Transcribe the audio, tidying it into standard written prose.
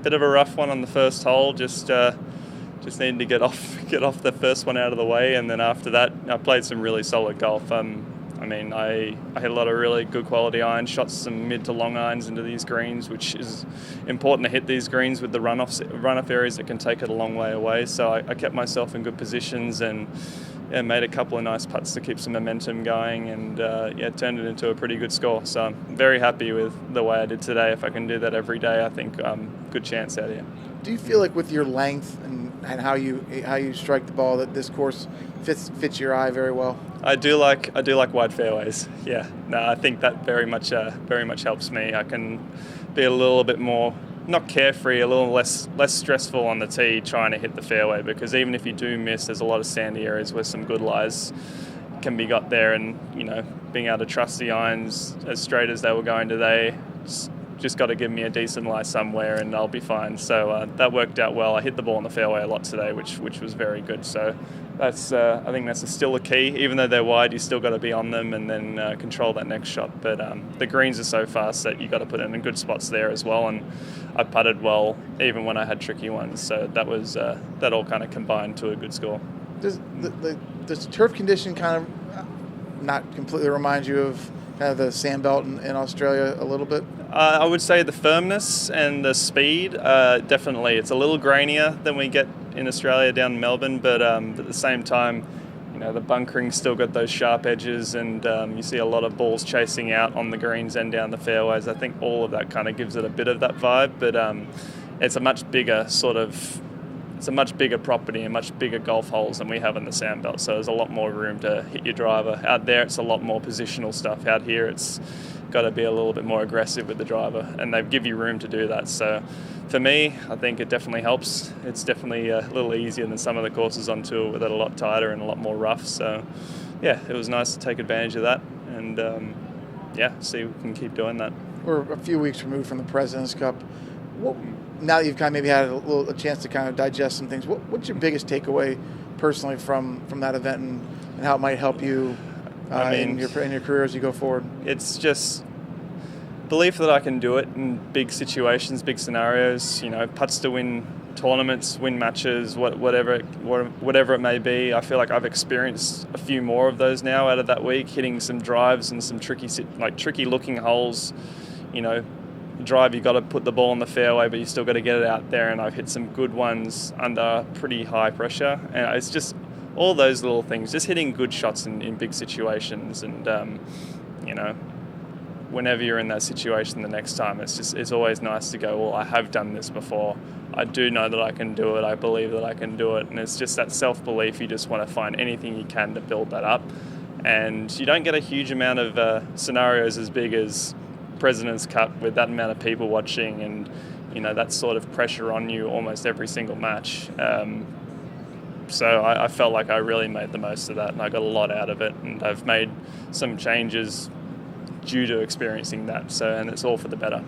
bit of a rough one on the first hole. Just needing to get off the first one out of the way, and then after that, I played some really solid golf. I hit a lot of really good quality iron shots, some mid to long irons into these greens, which is important to hit these greens with the runoff areas that can take it a long way away. So I kept myself in good positions and made a couple of nice putts to keep some momentum going, and turned it into a pretty good score. So I'm very happy with the way I did today. If I can do that every day, I think good chance out here. Do you feel like with your length and how you strike the ball that this course fits your eye very well? I do like wide fairways. Yeah, no, I think that very much helps me. I can be a little bit more, not carefree, a little less stressful on the tee trying to hit the fairway, because even if you do miss, there's a lot of sandy areas where some good lies can be got there, and being able to trust the irons as straight as they were going today, just got to give me a decent lie somewhere and I'll be fine. So that worked out well. I hit the ball in the fairway a lot today, which was very good. So that's I think that's still a key. Even though they're wide, you still got to be on them and then control that next shot. But the greens are so fast that you got to put it in good spots there as well. And I putted well even when I had tricky ones. So that was that all kind of combined to a good score. Does the turf condition kind of not completely remind you of kind of the sand belt in Australia a little bit? I would say the firmness and the speed, definitely. It's a little grainier than we get in Australia down in Melbourne, but at the same time, the bunkering's still got those sharp edges, and you see a lot of balls chasing out on the greens and down the fairways. I think all of that kind of gives it a bit of that vibe, but it's a much bigger property and much bigger golf holes than we have in the sandbelt. So there's a lot more room to hit your driver. Out there, it's a lot more positional stuff. Out here, it's got to be a little bit more aggressive with the driver, and they give you room to do that. So for me, I think it definitely helps. It's definitely a little easier than some of the courses on tour with it a lot tighter and a lot more rough. So yeah, it was nice to take advantage of that, and see if we can keep doing that. We're a few weeks removed from the President's Cup. Now that you've kind of maybe had a chance to kind of digest some things, what's your biggest takeaway personally from that event and how it might help you in your career as you go forward? It's just belief that I can do it in big situations, big scenarios, putts to win tournaments, win matches, whatever it may be. I feel like I've experienced a few more of those now out of that week, hitting some drives and some tricky looking holes. Drive, you got to put the ball in the fairway, but you still got to get it out there, and I've hit some good ones under pretty high pressure, and it's just all those little things, just hitting good shots in big situations. And whenever you're in that situation the next time, it's always nice to go, well, I have done this before, I do know that I can do it, I believe that I can do it. And it's just that self-belief. You just want to find anything you can to build that up, and you don't get a huge amount of scenarios as big as President's Cup with that amount of people watching and that sort of pressure on you almost every single match. So I felt like I really made the most of that, and I got a lot out of it, and I've made some changes due to experiencing that, and it's all for the better.